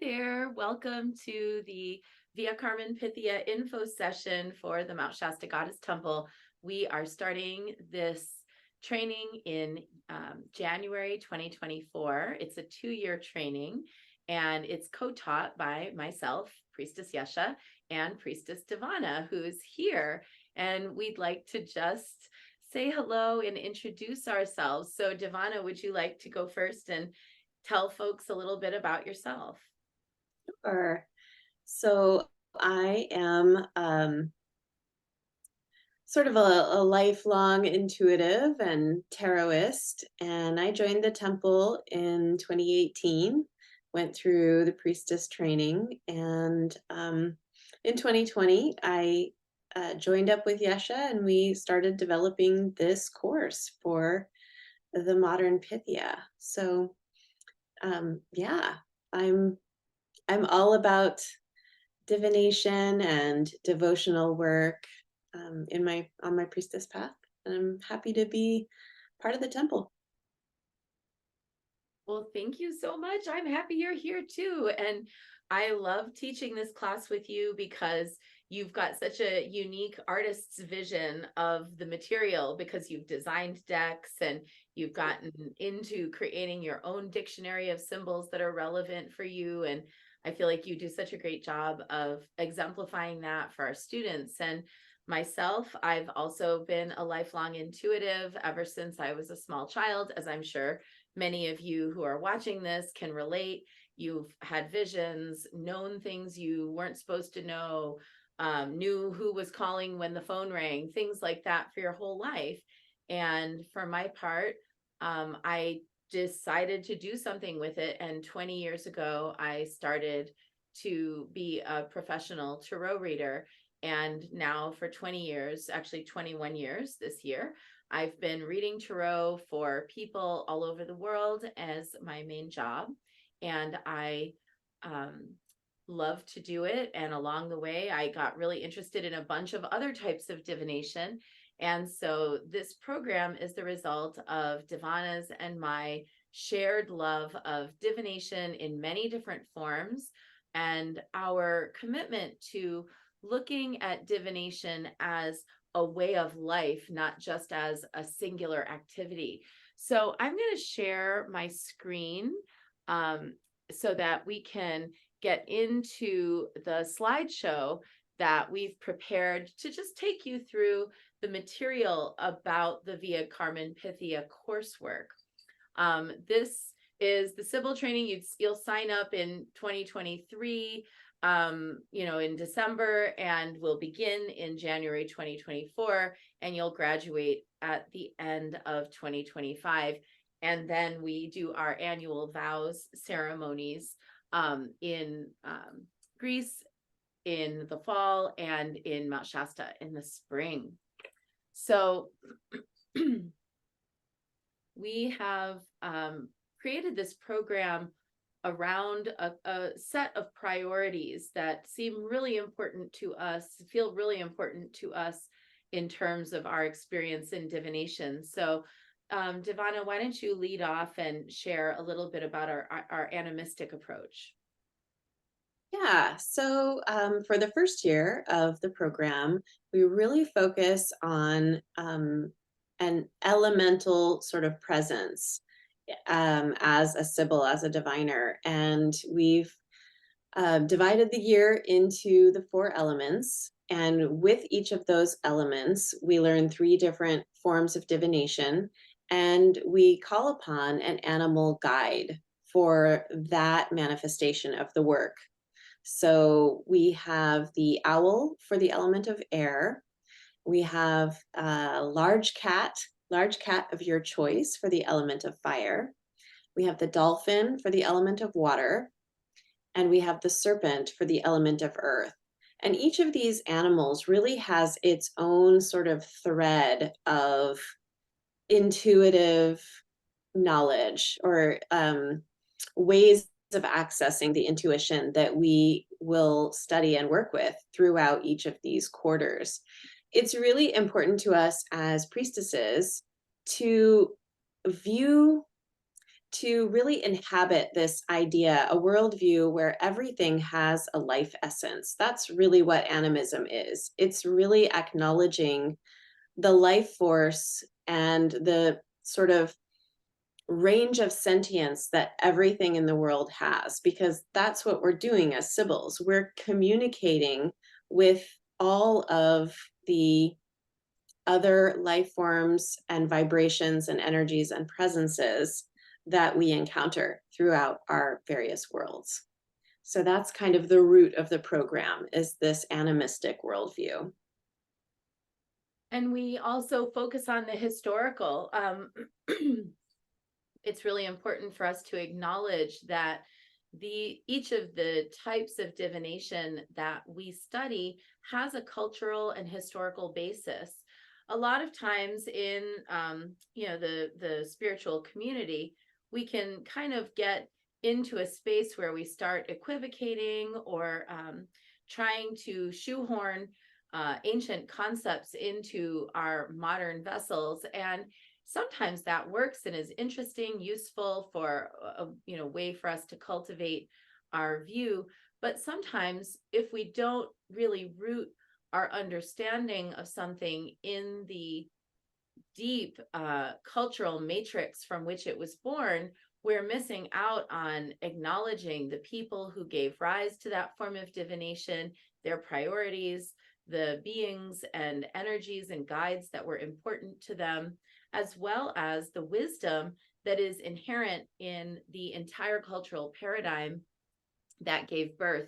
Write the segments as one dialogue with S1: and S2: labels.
S1: there. Welcome to the Via Carmen Pythia info session for the Mount Shasta Goddess Temple. We are starting this training in January 2024. It's a 2-year training, and it's co-taught by myself, Priestess Yesha, and Priestess Devana, who's here. And we'd like to just say hello and introduce ourselves. So Devana, would you like to go first and tell folks a little bit about yourself?
S2: Sure. So I am sort of a lifelong intuitive and tarotist, and I joined the temple in 2018, went through the priestess training, and in 2020, I joined up with Yesha, and we started developing this course for the modern Pythia. So yeah, I'm I'm all about divination and devotional work on my priestess path, and I'm happy to be part of the temple.
S1: Well, thank you so much. I'm happy you're here too. And I love teaching this class with you because you've got such a unique artist's vision of the material, because you've designed decks and you've gotten into creating your own dictionary of symbols that are relevant for you. And I feel like you do such a great job of exemplifying that for our students. And myself, I've also been a lifelong intuitive ever since I was a small child, as I'm sure many of you who are watching this can relate. You've had visions, known things you weren't supposed to know, knew who was calling when the phone rang, things like that for your whole life. And for my part, I decided to do something with it. And 20 years ago, I started to be a professional tarot reader. And now for 20 years, actually 21 years this year, I've been reading tarot for people all over the world as my main job, and I love to do it. And along the way, I got really interested in a bunch of other types of divination. And so this program is the result of Devana's and my shared love of divination in many different forms, and our commitment to looking at divination as a way of life, not just as a singular activity. So I'm going to share my screen so that we can get into the slideshow that we've prepared to just take you through the material about the Via Carmen Pythia coursework. This is the Sibyl training. You'll sign up in 2023. In December, and will begin in January 2024, and you'll graduate at the end of 2025. And then we do our annual vows ceremonies in Greece in the fall and in Mount Shasta in the spring. So we have created this program around a set of priorities that seem really important to us, feel really important to us in terms of our experience in divination. So, Devana, why don't you lead off and share a little bit about our animistic approach?
S2: Yeah, so for the first year of the program, we really focus on an elemental sort of presence as a Sibyl, as a diviner. And we've divided the year into the 4 elements. And with each of those elements, we learn 3 different forms of divination. And we call upon an animal guide for that manifestation of the work. So we have the owl for the element of air. We have a large cat of your choice for the element of fire. We have the dolphin for the element of water. And we have the serpent for the element of earth. And each of these animals really has its own sort of thread of intuitive knowledge or ways of accessing the intuition that we will study and work with throughout each of these quarters. It's really important to us as priestesses to view to really inhabit this idea, a worldview where everything has a life essence. That's really what animism is. It's really acknowledging the life force and the sort of range of sentience that everything in the world has, because that's what we're doing as Sibyls. We're communicating with all of the other life forms and vibrations and energies and presences that we encounter throughout our various worlds. So that's kind of the root of the program, is this animistic worldview.
S1: And we also focus on the historical. It's really important for us to acknowledge that each of the types of divination that we study has a cultural and historical basis. A lot of times in the spiritual community, we can kind of get into a space where we start equivocating or trying to shoehorn ancient concepts into our modern vessels, and sometimes that works and is interesting, useful for a way for us to cultivate our view. But sometimes if we don't really root our understanding of something in the deep cultural matrix from which it was born, we're missing out on acknowledging the people who gave rise to that form of divination, their priorities, the beings and energies and guides that were important to them, as well as the wisdom that is inherent in the entire cultural paradigm that gave birth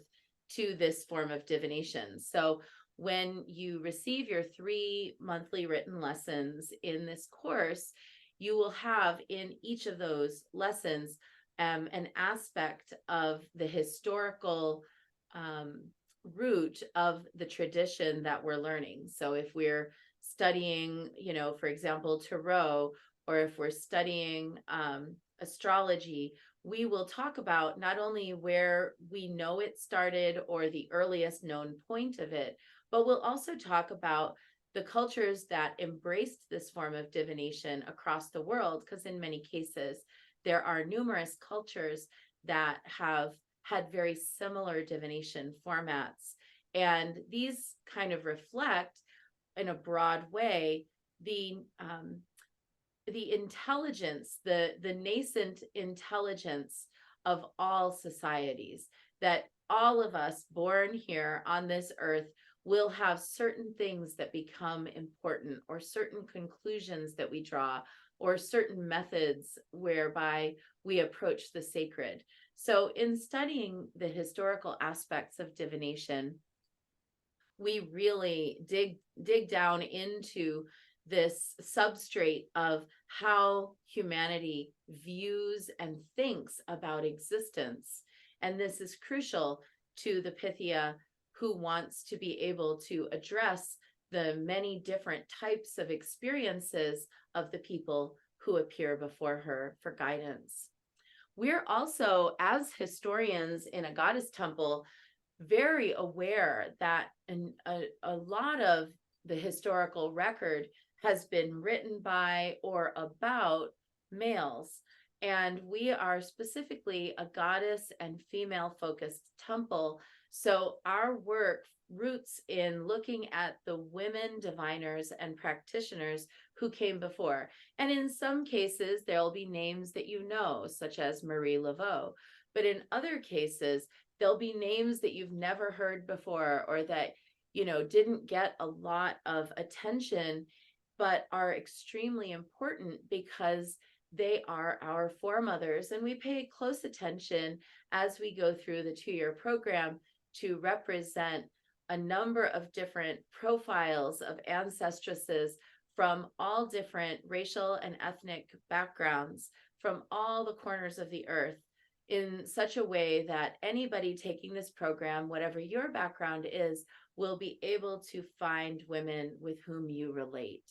S1: to this form of divination. So when you receive your 3 monthly written lessons in this course, you will have in each of those lessons an aspect of the historical root of the tradition that we're learning. So if we're studying, for example, tarot, or if we're studying astrology, we will talk about not only where we know it started or the earliest known point of it, but we'll also talk about the cultures that embraced this form of divination across the world, because in many cases, there are numerous cultures that have had very similar divination formats. And these kind of reflect, in a broad way, the intelligence, the nascent intelligence of all societies, that all of us born here on this earth will have certain things that become important, or certain conclusions that we draw, or certain methods whereby we approach the sacred. So in studying the historical aspects of divination, we really dig down into this substrate of how humanity views and thinks about existence. And this is crucial to the Pythia, who wants to be able to address the many different types of experiences of the people who appear before her for guidance. We're also, as historians in a goddess temple, very aware that a lot of the historical record has been written by or about males. And we are specifically a goddess and female focused temple. So our work roots in looking at the women diviners and practitioners who came before. And in some cases, there'll be names that you know, such as Marie Laveau. But in other cases, there'll be names that you've never heard before, or that, didn't get a lot of attention, but are extremely important because they are our foremothers. And we pay close attention as we go through the 2-year program to represent a number of different profiles of ancestresses from all different racial and ethnic backgrounds, from all the corners of the earth, in such a way that anybody taking this program, whatever your background is, will be able to find women with whom you relate.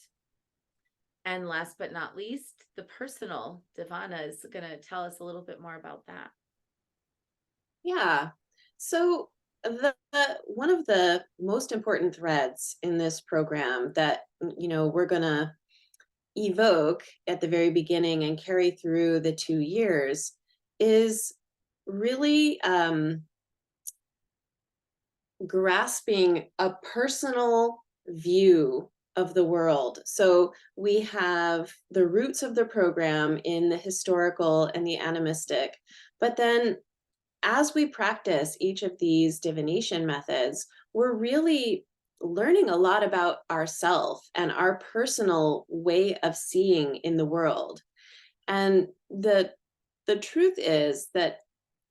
S1: And last but not least, the personal. Devana is going to tell us a little bit more about that.
S2: Yeah. So one of the most important threads in this program that we're going to evoke at the very beginning and carry through the 2 years is really grasping a personal view of the world. So we have the roots of the program in the historical and the animistic, but then as we practice each of these divination methods, we're really learning a lot about ourself and our personal way of seeing in the world. And the truth is that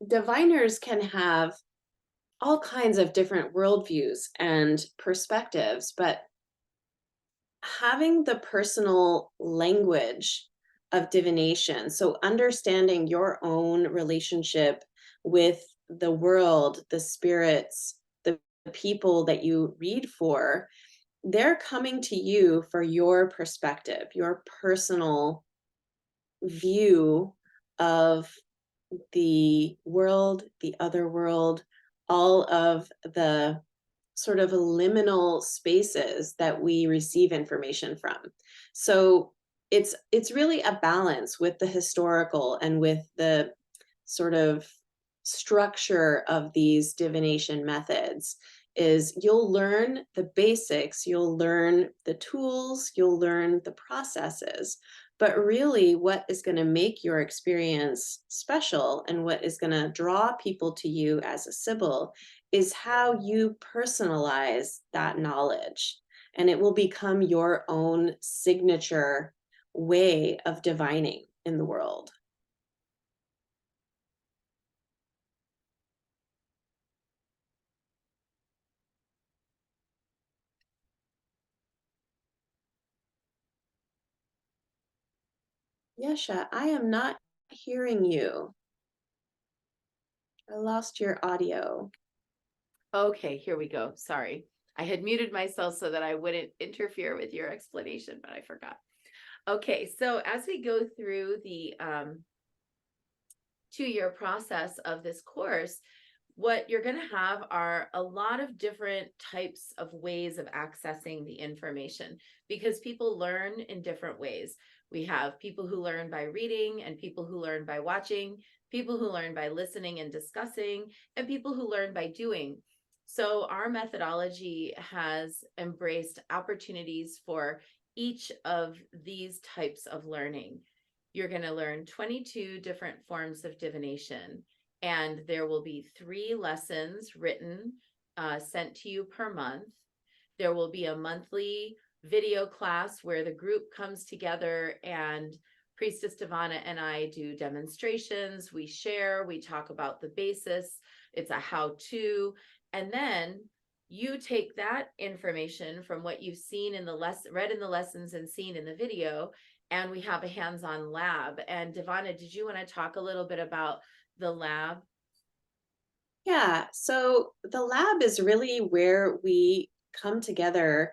S2: diviners can have all kinds of different worldviews and perspectives, but having the personal language of divination, so understanding your own relationship with the world, the spirits, the people that you read for, they're coming to you for your perspective, your personal view of the world, the other world, all of the sort of liminal spaces that we receive information from. So it's really a balance with the historical and with the sort of structure of these divination methods. Is you'll learn the basics, you'll learn the tools, you'll learn the processes, but really what is going to make your experience special and what is going to draw people to you as a Sibyl is how you personalize that knowledge. And it will become your own signature way of divining in the world. Yesha, I am not hearing you. I lost your audio.
S1: Okay, here we go. Sorry. I had muted myself so that I wouldn't interfere with your explanation, but I forgot. Okay, so as we go through the 2-year process of this course, what you're going to have are a lot of different types of ways of accessing the information because people learn in different ways. We have people who learn by reading and people who learn by watching, people who learn by listening and discussing, and people who learn by doing. So our methodology has embraced opportunities for each of these types of learning. You're going to learn 22 different forms of divination, and there will be 3 lessons written, sent to you per month. There will be a monthly video class where the group comes together and Priestess Devana and I do demonstrations. We share, we talk about the basis. It's a how-to. And then you take that information from what you've seen in the lesson, read in the lessons and seen in the video, and we have a hands-on lab. And Devana, did you want to talk a little bit about the lab?
S2: Yeah, so the lab is really where we come together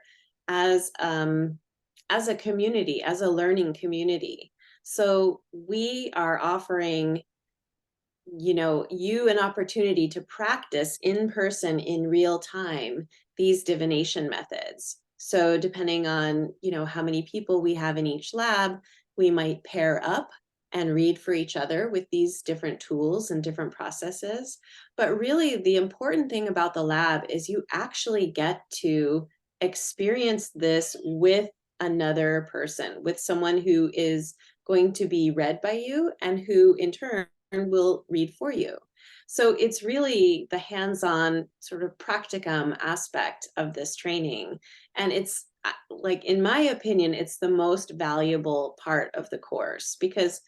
S2: as a community, as a learning community. So we are offering, you an opportunity to practice in person in real time these divination methods. So depending on, how many people we have in each lab, we might pair up and read for each other with these different tools and different processes. But really, the important thing about the lab is you actually get to experience this with another person, with someone who is going to be read by you and who in turn will read for you. So it's really the hands-on sort of practicum aspect of this training. And it's like, in my opinion, it's the most valuable part of the course because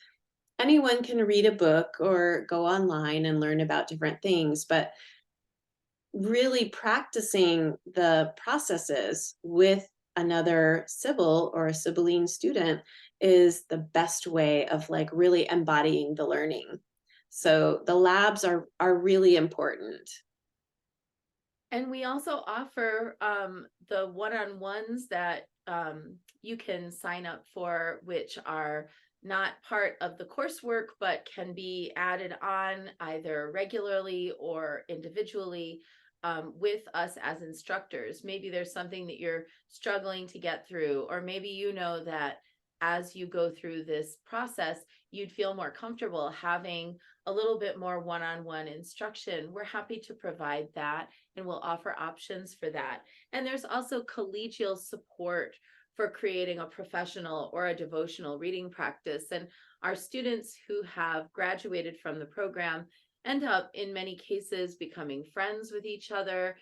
S2: anyone can read a book or go online and learn about different things, but really practicing the processes with another Sibyl or a Sibylline student is the best way of like really embodying the learning. So the labs are really important.
S1: And we also offer the one-on-ones that you can sign up for, which are not part of the coursework, but can be added on either regularly or individually with us as instructors. Maybe there's something that you're struggling to get through, or maybe you know that as you go through this process, you'd feel more comfortable having a little bit more one-on-one instruction, we're happy to provide that, and we'll offer options for that. And there's also collegial support for creating a professional or a devotional reading practice. And our students who have graduated from the program end up, in many cases, becoming friends with each other,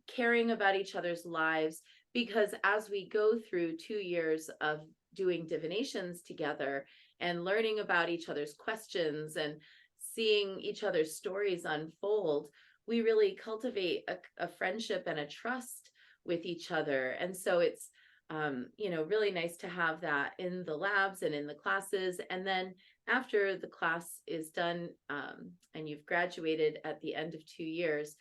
S1: caring about each other's lives, because as we go through 2 years of doing divinations together and learning about each other's questions and seeing each other's stories unfold, we really cultivate a friendship and a trust with each other. And so it's really nice to have that in the labs and in the classes. And then after the class is done, and you've graduated at the end of 2 years,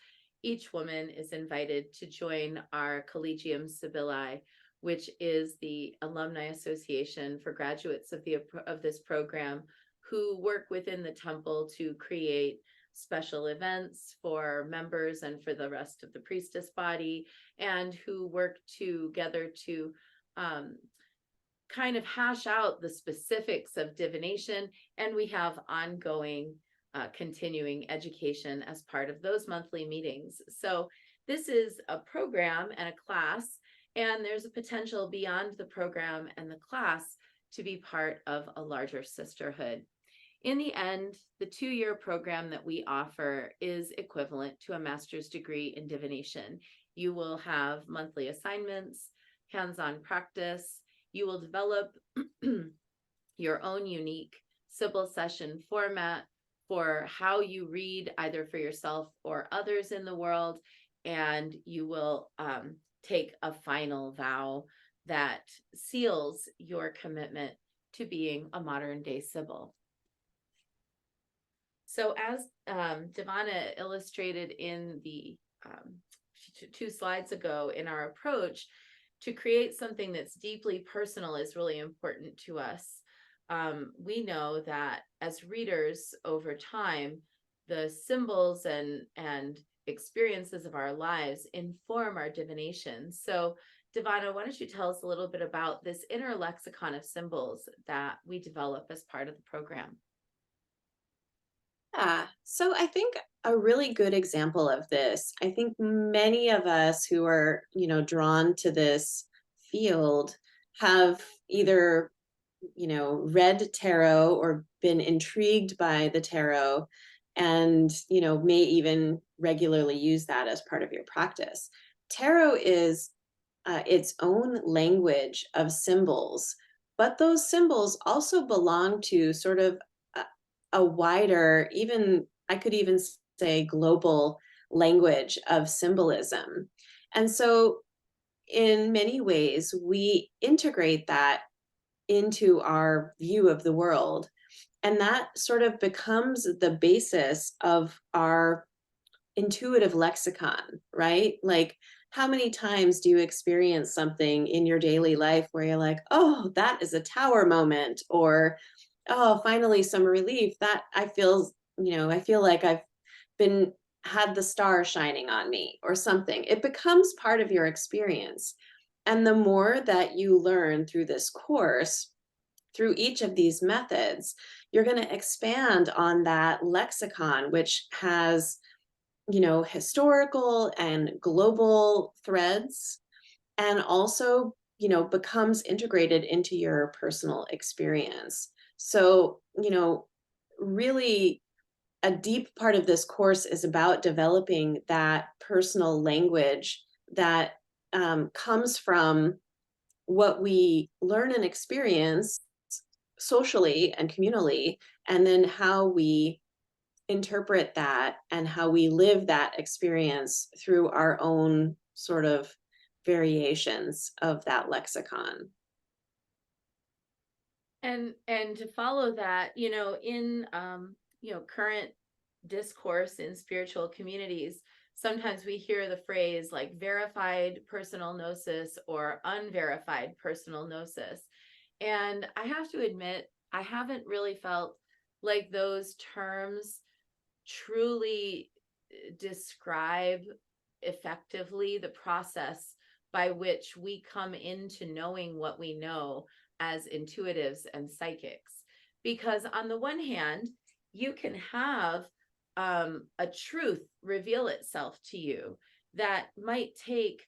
S1: each woman is invited to join our Collegium Sibyllae, which is the alumni association for graduates of this program who work within the temple to create special events for members and for the rest of the priestess body, and who work together to kind of hash out the specifics of divination. And we have ongoing continuing education as part of those monthly meetings. So this is a program and a class, and there's a potential beyond the program and the class to be part of a larger sisterhood. In the end, the 2-year program that we offer is equivalent to a master's degree in divination. You will have monthly assignments, hands-on practice. You will develop your own unique Sibyl session format for how you read, either for yourself or others in the world. And you will take a final vow that seals your commitment to being a modern day Sibyl. So as Devana illustrated in the 2 slides ago in our approach, to create something that's deeply personal is really important to us. We know that as readers over time, the symbols and experiences of our lives inform our divination. So Devana, why don't you tell us a little bit about this inner lexicon of symbols that we develop as part of the program?
S2: Yeah, so I think a really good example of this, I think many of us who are, drawn to this field have either, read tarot or been intrigued by the tarot and, may even regularly use that as part of your practice. Tarot is its own language of symbols, but those symbols also belong to sort of a wider, even I could even say global language of symbolism. And so in many ways, we integrate that into our view of the world. And that sort of becomes the basis of our intuitive lexicon, right? Like, how many times do you experience something in your daily life where you're like, oh, that is a tower moment, or oh, finally some relief, that I feel like I've been had the star shining on me or something. It becomes part of your experience. And the more that you learn through this course, through each of these methods, you're going to expand on that lexicon, which has, historical and global threads, and also, becomes integrated into your personal experience. So, really a deep part of this course is about developing that personal language that comes from what we learn and experience socially and communally, and then how we interpret that and how we live that experience through our own sort of variations of that lexicon.
S1: And to follow that, in current discourse in spiritual communities, sometimes we hear the phrase like verified personal gnosis or unverified personal gnosis. And I have to admit, I haven't really felt like those terms truly describe effectively the process by which we come into knowing what we know as intuitives and psychics. Because on the one hand, you can have a truth reveal itself to you that might take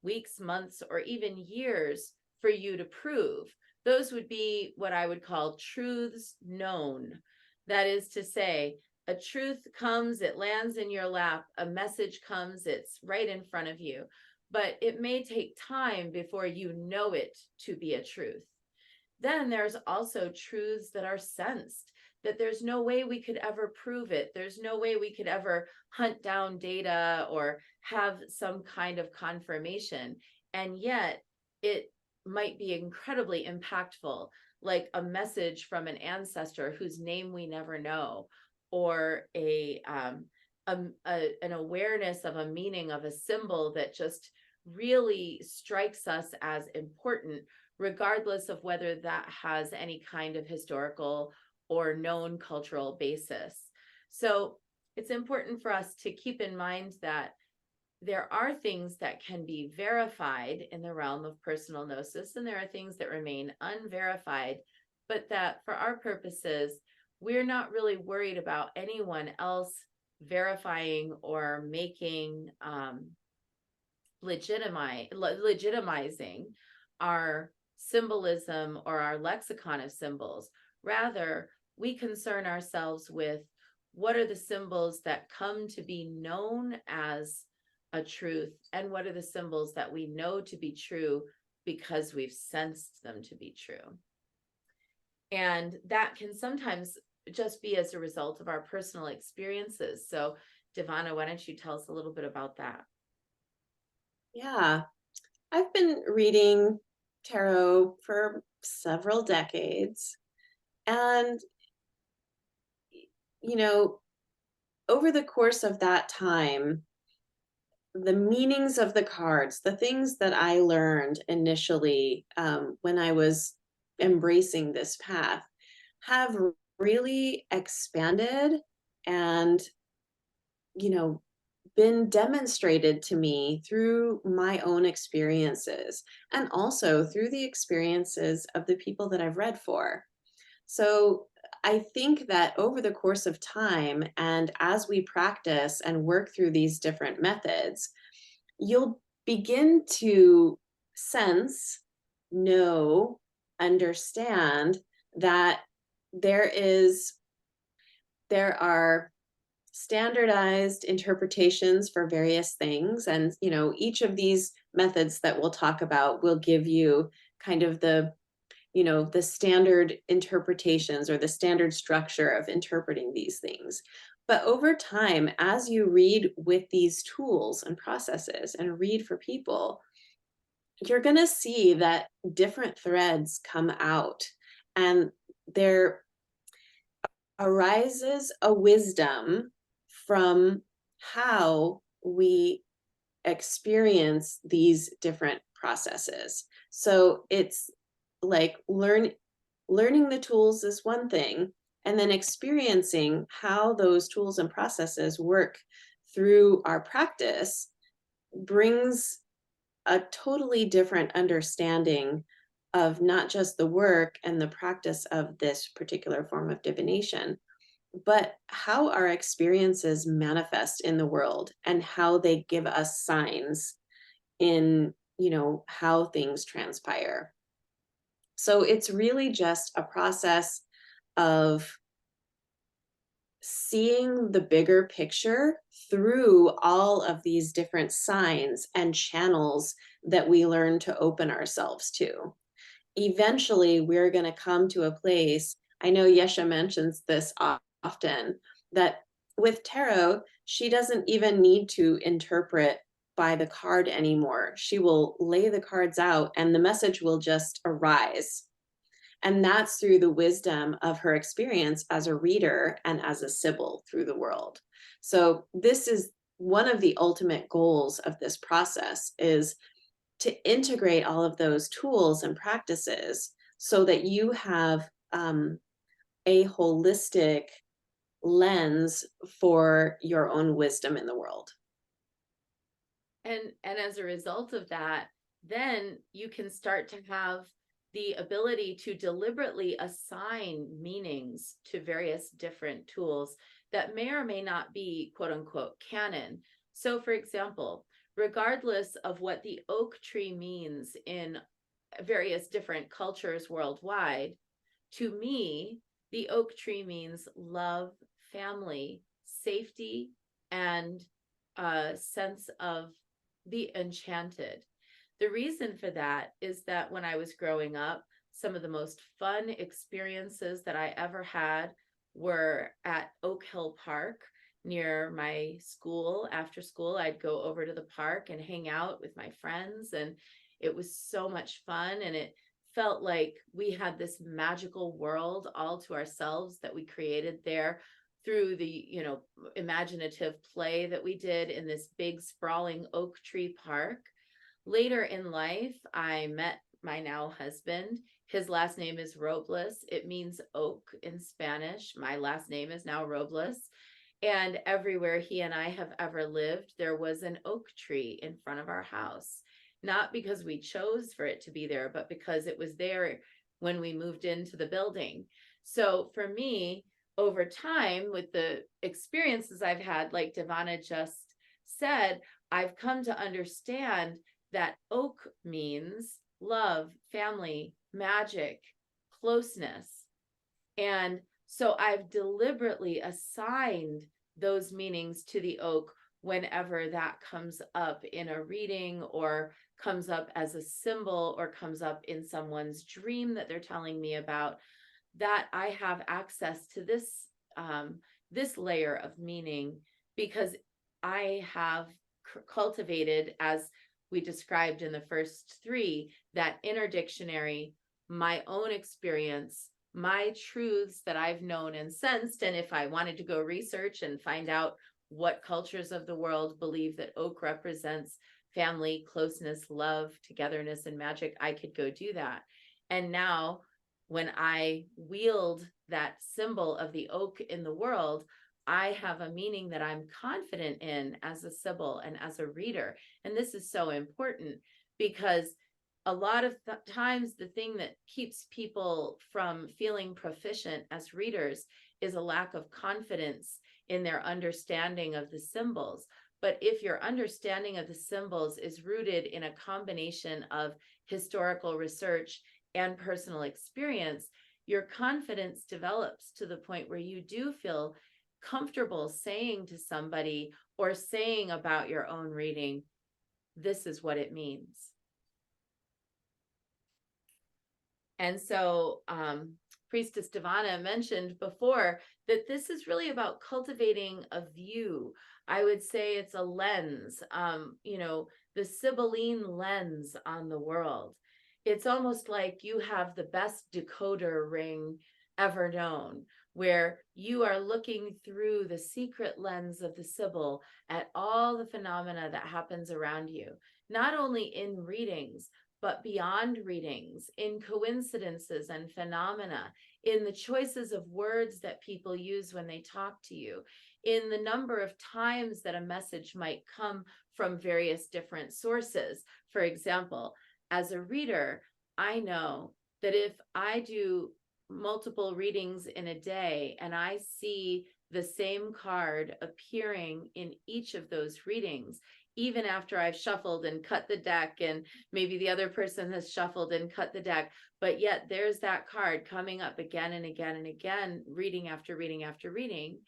S1: weeks, months, or even years for you to prove. Those would be what I would call truths known. That is to say, a truth comes, it lands in your lap, a message comes, it's right in front of you, but it may take time before you know it to be a truth. Then there's also truths that are sensed, that there's no way we could ever prove it. There's no way we could ever hunt down data or have some kind of confirmation. And yet it might be incredibly impactful, like a message from an ancestor whose name we never know, or an awareness of a meaning of a symbol that just really strikes us as important, regardless of whether that has any kind of historical or known cultural basis. So it's important for us to keep in mind that there are things that can be verified in the realm of personal gnosis, and there are things that remain unverified, but that for our purposes, we're not really worried about anyone else verifying or making legitimizing our symbolism or our lexicon of symbols. Rather, we concern ourselves with what are the symbols that come to be known as a truth, and what are the symbols that we know to be true because we've sensed them to be true. And that can sometimes just be as a result of our personal experiences. So, Devana, why don't you tell us a little bit about that?
S2: Yeah, I've been reading tarot for several decades. And, you know, over the course of that time, the meanings of the cards, the things that I learned initially when I was embracing this path, have really expanded and, you know, been demonstrated to me through my own experiences and also through the experiences of the people that I've read for. So I think that over the course of time, and as we practice and work through these different methods, you'll begin to sense, know, understand that there is there are standardized interpretations for various things, and each of these methods that we'll talk about will give you kind of the standard interpretations or the standard structure of interpreting these things. But over time, as you read with these tools and processes and read for people, you're going to see that different threads come out, and there arises a wisdom from how we experience these different processes. So it's like learning the tools is one thing, and then experiencing how those tools and processes work through our practice brings a totally different understanding of not just the work and the practice of this particular form of divination, but how our experiences manifest in the world and how they give us signs in, how things transpire. So it's really just a process of seeing the bigger picture through all of these different signs and channels that we learn to open ourselves to. Eventually, we're going to come to a place. I know Yesha mentions this often, that with tarot, she doesn't even need to interpret by the card anymore. She will lay the cards out and the message will just arise. And that's through the wisdom of her experience as a reader and as a Sibyl through the world. So this is one of the ultimate goals of this process, is to integrate all of those tools and practices so that you have a holistic lens for your own wisdom in the world.
S1: And as a result of that, then you can start to have the ability to deliberately assign meanings to various different tools that may or may not be quote unquote canon. So, for example, regardless of what the oak tree means in various different cultures worldwide, to me, the oak tree means love, family, safety, and a sense of the enchanted. The reason for that is that when I was growing up, some of the most fun experiences that I ever had were at Oak Hill Park near my school. After school, I'd go over to the park and hang out with my friends, and it was so much fun. And it felt like we had this magical world all to ourselves that we created there through the, imaginative play that we did in this big sprawling oak tree park. Later in life, I met my now husband. His last name is Robles. It means oak in Spanish. My last name is now Robles. And everywhere he and I have ever lived, there was an oak tree in front of our house. Not because we chose for it to be there, but because it was there when we moved into the building. So for me, over time, with the experiences I've had, like Devana just said, I've come to understand that oak means love, family, magic, closeness. And so I've deliberately assigned those meanings to the oak whenever that comes up in a reading, or comes up as a symbol, or comes up in someone's dream that they're telling me about, that I have access to this layer of meaning, because I have cultivated, as we described in the first three, that inner dictionary, my own experience, my truths that I've known and sensed. And if I wanted to go research and find out what cultures of the world believe that oak represents family, closeness, love, togetherness, and magic, I could go do that. And now, when I wield that symbol of the oak in the world, I have a meaning that I'm confident in as a Sibyl and as a reader. And this is so important, because a lot of times the thing that keeps people from feeling proficient as readers is a lack of confidence in their understanding of the symbols. But if your understanding of the symbols is rooted in a combination of historical research and personal experience, your confidence develops to the point where you do feel comfortable saying to somebody, or saying about your own reading, this is what it means. And so Priestess Devana mentioned before that this is really about cultivating a view. I would say it's a lens, the Sibylline lens on the world. It's almost like you have the best decoder ring ever known, where you are looking through the secret lens of the Sibyl at all the phenomena that happens around you, not only in readings, but beyond readings, in coincidences and phenomena, in the choices of words that people use when they talk to you, in the number of times that a message might come from various different sources. For example, as a reader, I know that if I do multiple readings in a day and I see the same card appearing in each of those readings, even after I've shuffled and cut the deck, and maybe the other person has shuffled and cut the deck, but yet there's that card coming up again and again and again, reading after reading after reading,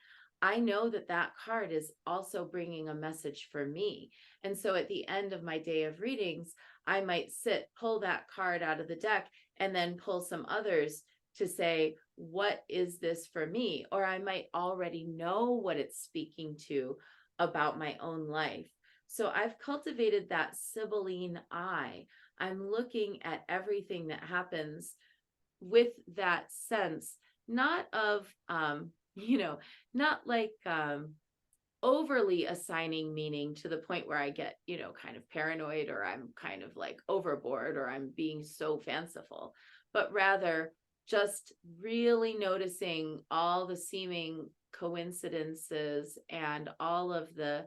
S1: I know that that card is also bringing a message for me. And so at the end of my day of readings, I might pull that card out of the deck, and then pull some others to say, what is this for me? Or I might already know what it's speaking to about my own life. So I've cultivated that Sibylline eye. I'm looking at everything that happens with that sense, not of, not like overly assigning meaning to the point where I get, kind of paranoid, or I'm kind of like overboard, or I'm being so fanciful, but rather just really noticing all the seeming coincidences and all of the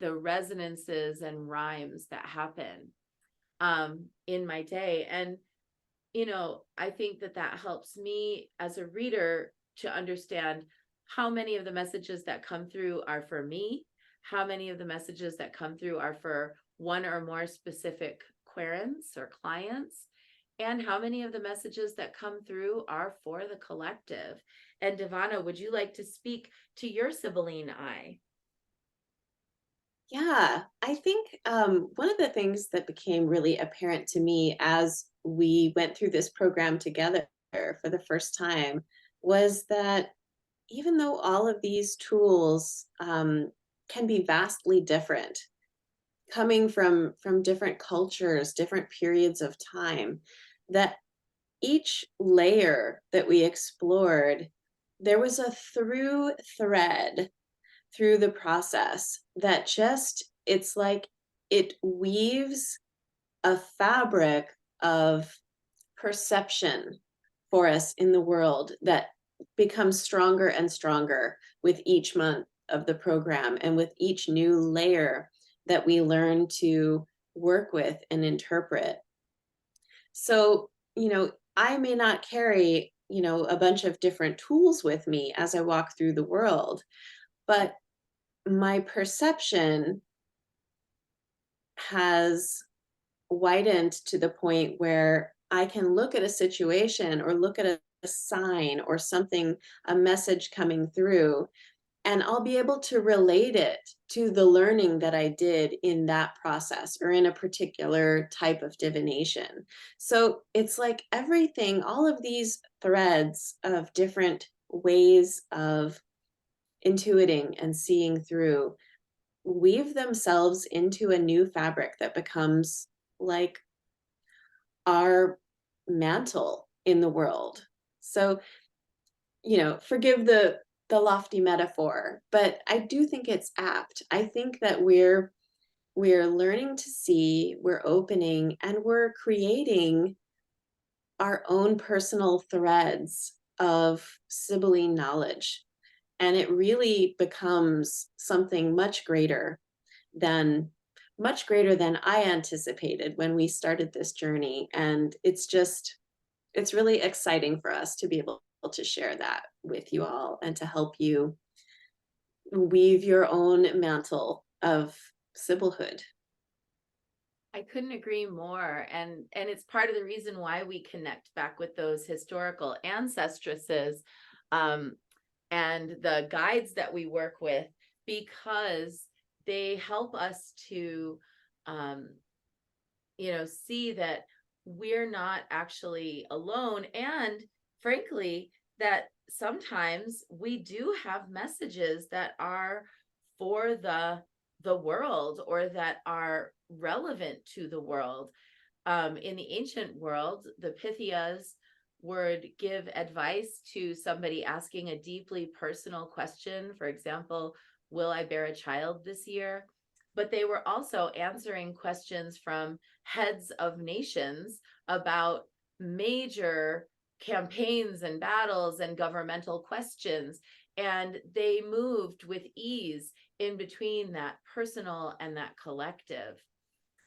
S1: resonances and rhymes that happen in my day. And I think that that helps me as a reader to understand how many of the messages that come through are for me, how many of the messages that come through are for one or more specific querents or clients, and how many of the messages that come through are for the collective. And Devana, would you like to speak to your Sibylline eye?
S2: Yeah, I think one of the things that became really apparent to me as we went through this program together for the first time was that even though all of these tools can be vastly different, coming from different cultures, different periods of time, that each layer that we explored, there was a through thread through the process that just, it's like it weaves a fabric of perception for us in the world that becomes stronger and stronger with each month of the program and with each new layer that we learn to work with and interpret. So, I may not carry, a bunch of different tools with me as I walk through the world, but my perception has widened to the point where I can look at a situation or look at a sign or something, a message coming through, and I'll be able to relate it to the learning that I did in that process or in a particular type of divination. So it's like everything, all of these threads of different ways of intuiting and seeing through weave themselves into a new fabric that becomes like our mantle in the world. So, forgive the lofty metaphor, but I do think it's apt. I think that we're learning to see, we're opening, and we're creating our own personal threads of Sibylline knowledge. And it really becomes something than much greater than I anticipated when we started this journey. And it's really exciting for us to be able to share that with you all and to help you weave your own mantle of Sibylhood.
S1: I couldn't agree more. And it's part of the reason why we connect back with those historical ancestresses, um, and the guides that we work with, because they help us to um, see that we're not actually alone. And frankly, that sometimes we do have messages that are for the world, or that are relevant to the world. In the ancient world, the Pythias would give advice to somebody asking a deeply personal question. For example, will I bear a child this year? But they were also answering questions from heads of nations about major campaigns and battles and governmental questions. And they moved with ease in between that personal and that collective.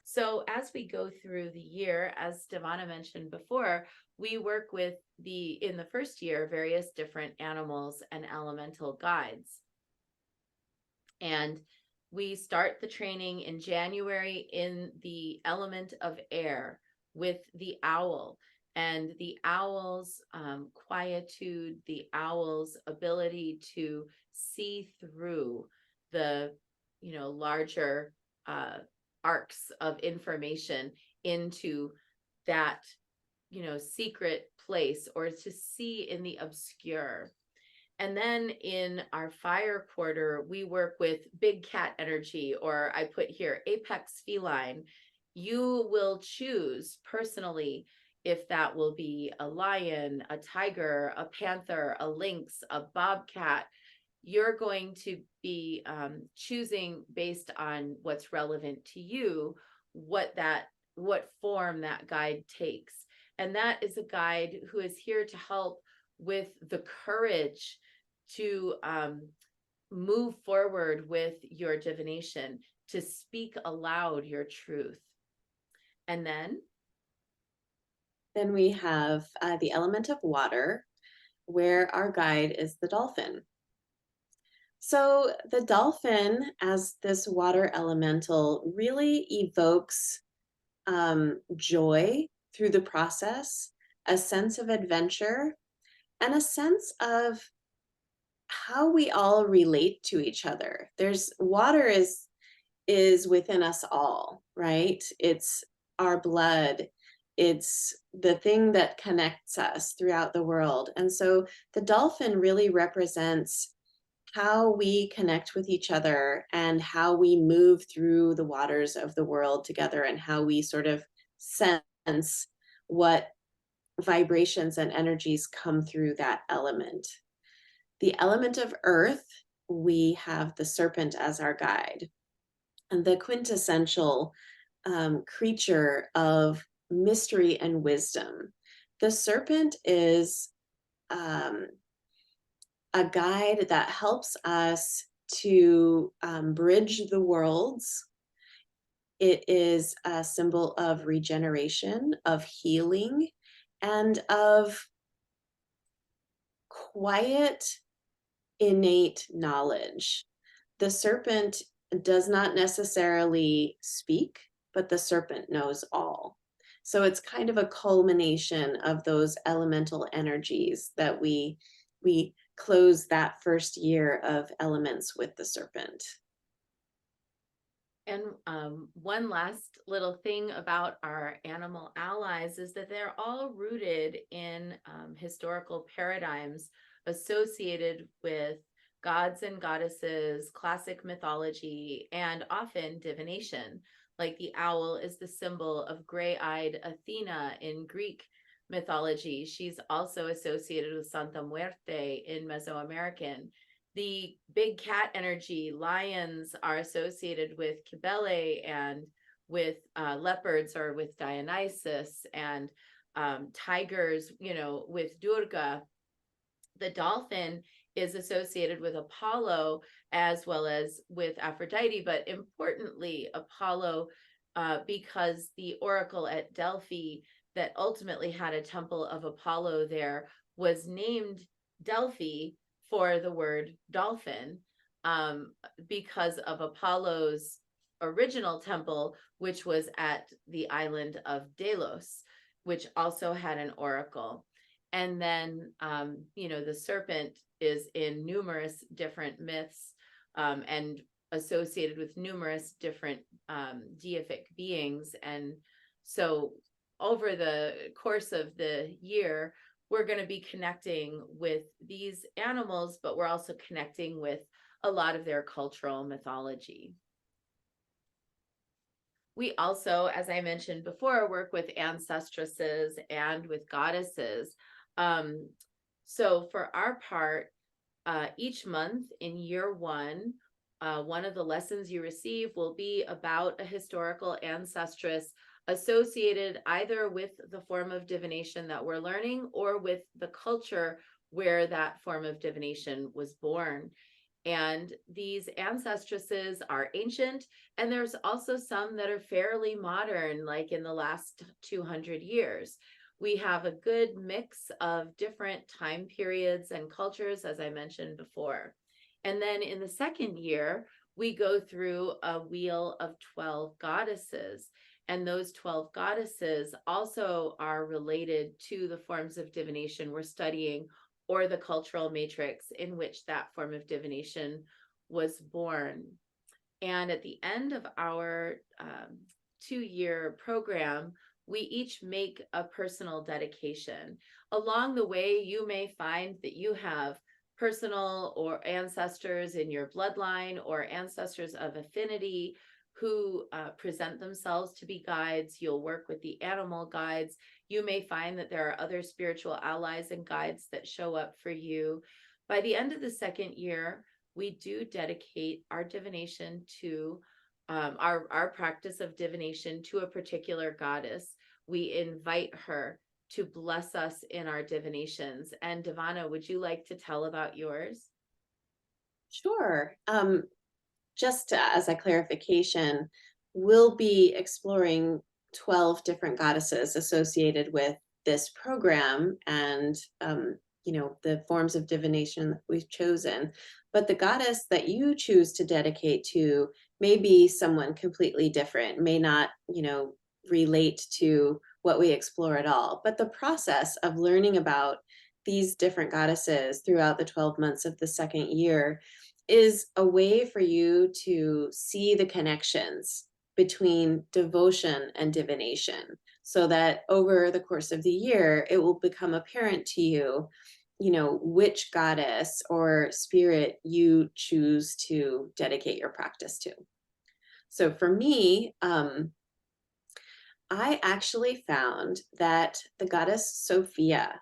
S1: So as we go through the year, as Devana mentioned before, we work with in the first year, various different animals and elemental guides. And we start the training in January in the element of air with the owl, and the owl's quietude, the owl's ability to see through the larger uh, arcs of information into that secret place, or to see in the obscure. And then in our fire quarter, we work with big cat energy, or I put here apex feline. You will choose personally if that will be a lion, a tiger, a panther, a lynx, a bobcat. You're going to be choosing based on what's relevant to you, what form that guide takes. And that is a guide who is here to help with the courage to move forward with your divination, to speak aloud your truth. And then
S2: Then we have the element of water, where our guide is the dolphin. So the dolphin, as this water elemental, really evokes joy through the process, a sense of adventure, and a sense of how we all relate to each other. There's water is within us all, right? It's our blood. It's the thing that connects us throughout the world. And so the dolphin really represents how we connect with each other and how we move through the waters of the world together, and how we sort of sense what vibrations and energies come through that element. The element of earth, we have the serpent as our guide, and the quintessential creature of mystery and wisdom. The serpent is um, a guide that helps us to bridge the worlds. It is a symbol of regeneration, of healing, and of quiet, innate knowledge. The serpent does not necessarily speak, but the serpent knows all. So it's kind of a culmination of those elemental energies that we close that first year of elements with the serpent.
S1: And one last little thing about our animal allies is that they're all rooted in historical paradigms associated with gods and goddesses, classic mythology, and often divination. Like the owl is the symbol of gray-eyed Athena in Greek mythology. She's also associated with Santa Muerte in Mesoamerican. The big cat energy, lions are associated with Cybele and with leopards or with Dionysus, and tigers, with Durga. The dolphin is associated with Apollo as well as with Aphrodite, but importantly, Apollo, because the oracle at Delphi that ultimately had a temple of Apollo there was named Delphi for the word dolphin, because of Apollo's original temple, which was at the island of Delos, which also had an oracle. And then, the serpent is in numerous different myths, and associated with numerous different deific beings. And so over the course of the year, we're going to be connecting with these animals, but we're also connecting with a lot of their cultural mythology. We also, as I mentioned before, work with ancestresses and with goddesses. So for our part, each month in year one of the lessons you receive will be about a historical ancestress associated either with the form of divination that we're learning or with the culture where that form of divination was born. And these ancestresses are ancient, and there's also some that are fairly modern, like in the last 200 years. We have a good mix of different time periods and cultures, as I mentioned before. And then in the second year, we go through a wheel of 12 goddesses. And those 12 goddesses also are related to the forms of divination we're studying, or the cultural matrix in which that form of divination was born. And at the end of our 2-year program, we each make a personal dedication. Along the way, you may find that you have personal or ancestors in your bloodline or ancestors of affinity who present themselves to be guides. You'll work with the animal guides. You may find that there are other spiritual allies and guides that show up for you. By the end of the second year, we do dedicate our divination to our practice of divination to a particular goddess. We invite her to bless us in our divinations. And Devana, would you like to tell about yours?
S2: Sure. Just as a clarification, we'll be exploring 12 different goddesses associated with this program and the forms of divination that we've chosen. But the goddess that you choose to dedicate to may be someone completely different, may not, relate to what we explore at all. But the process of learning about these different goddesses throughout the 12 months of the second year is a way for you to see the connections between devotion and divination, so that over the course of the year, it will become apparent to you, which goddess or spirit you choose to dedicate your practice to. So for me, I actually found that the goddess Sophia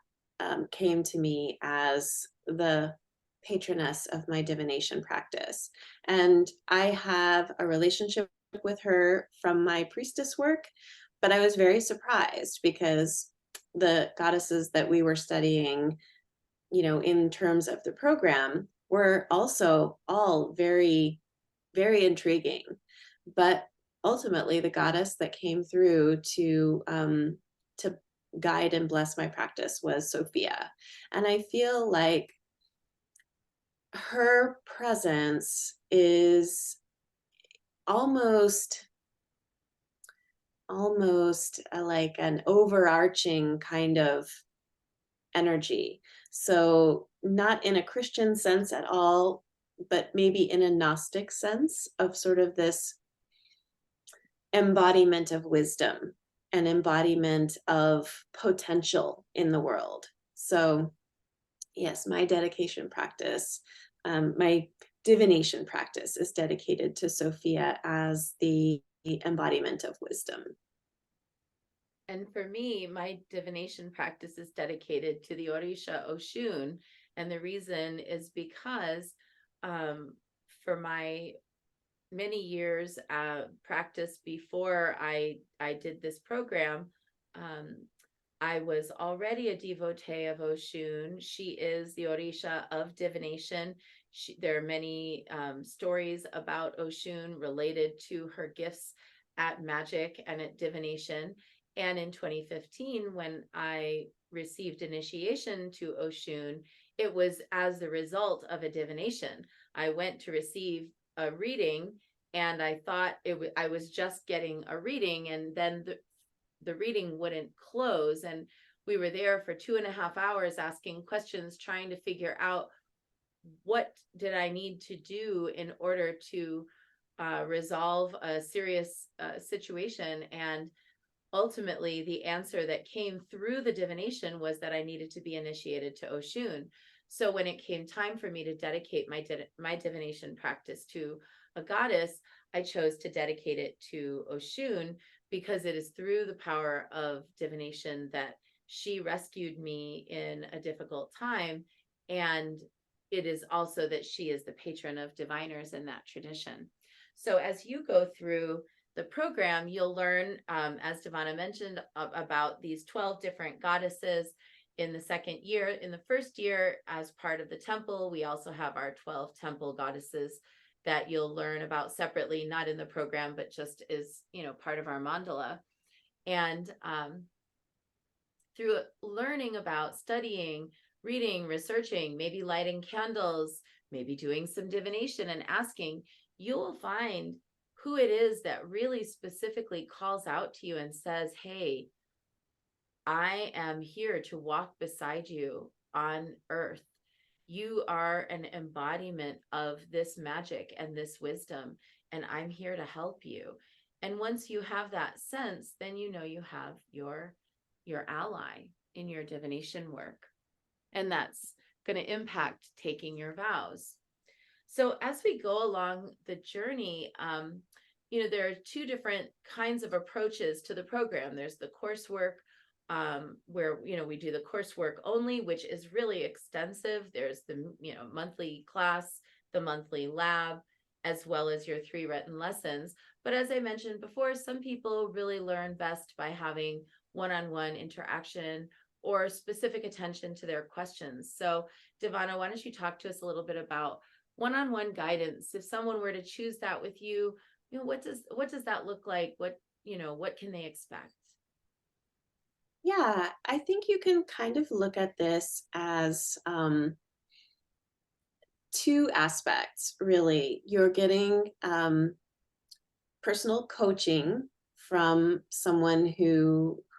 S2: came to me as the patroness of my divination practice. And I have a relationship with her from my priestess work, but I was very surprised because the goddesses that we were studying, in terms of the program, were also all very, very intriguing. But ultimately, the goddess that came through to guide and bless my practice was Sophia. And I feel like her presence is almost like an overarching kind of energy. So not in a Christian sense at all, but maybe in a Gnostic sense of sort of this embodiment of wisdom, an embodiment of potential in the world. So yes, my dedication practice, my divination practice is dedicated to Sophia as the embodiment of wisdom.
S1: And for me, my divination practice is dedicated to the Orisha Oshun. And the reason is because for my many years practice before I did this program, I was already a devotee of Oshun. She is the Orisha of divination. There are many stories about Oshun related to her gifts at magic and at divination. And in 2015, when I received initiation to Oshun, it was as the result of a divination. I went to receive a reading and I thought I was just getting a reading, and then the reading wouldn't close. And we were there for 2.5 hours asking questions, trying to figure out what did I need to do in order to resolve a serious situation. And ultimately, the answer that came through the divination was that I needed to be initiated to Oshun. So when it came time for me to dedicate my divination practice to a goddess, I chose to dedicate it to Oshun because it is through the power of divination that she rescued me in a difficult time. And it is also that she is the patron of diviners in that tradition. So as you go through the program, you'll learn, as Devana mentioned, about these 12 different goddesses in the second year. In the first year, as part of the temple, we also have our 12 temple goddesses that you'll learn about separately, not in the program, but just is, part of our mandala. And through learning about studying, reading, researching, maybe lighting candles, maybe doing some divination and asking, you will find who it is that really specifically calls out to you and says, hey, I am here to walk beside you on earth. You are an embodiment of this magic and this wisdom, and I'm here to help you. And once you have that sense, then you have your ally in your divination work. And that's going to impact taking your vows. So as we go along the journey, there are two different kinds of approaches to the program. There's the coursework, where, we do the coursework only, which is really extensive. There's the, monthly class, the monthly lab, as well as your 3 written lessons. But as I mentioned before, some people really learn best by having one-on-one interaction or specific attention to their questions. So Devana, why don't you talk to us a little bit about one-on-one guidance? If someone were to choose that with you, what does that look like? What can they expect?
S2: Yeah, I think you can kind of look at this as two aspects, really. You're getting personal coaching from someone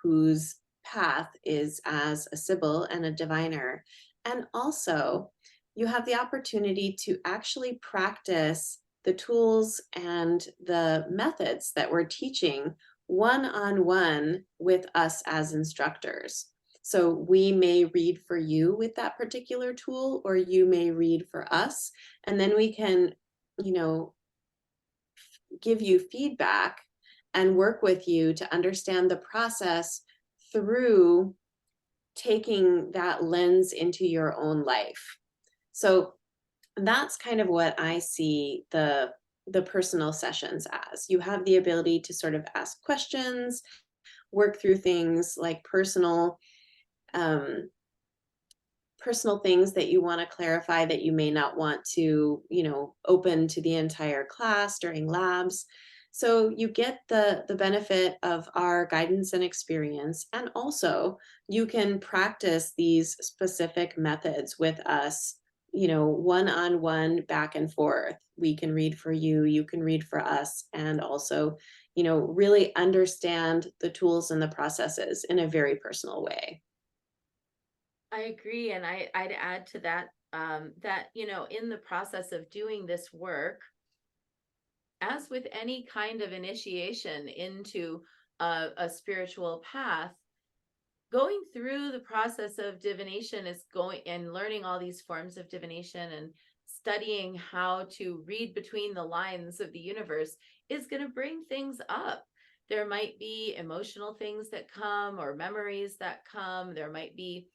S2: whose path is as a Sibyl and a diviner. And also, you have the opportunity to actually practice the tools and the methods that we're teaching one on one with us as instructors. So we may read for you with that particular tool, or you may read for us, and then we can, you know, give you feedback and work with you to understand the process through taking that lens into your own life. So that's kind of what I see the personal sessions as. You have the ability to sort of ask questions, work through things like um, personal things that you want to clarify that you may not want to, open to the entire class during labs. So you get the benefit of our guidance and experience, and also you can practice these specific methods with us, one on one, back and forth. We can read for you, you can read for us, and also, really understand the tools and the processes in a very personal way.
S1: I agree. And I'd add to that, that, in the process of doing this work, as with any kind of initiation into a spiritual path, going through the process of divination is going and learning all these forms of divination and studying how to read between the lines of the universe is going to bring things up. There might be emotional things that come or memories that come. There might be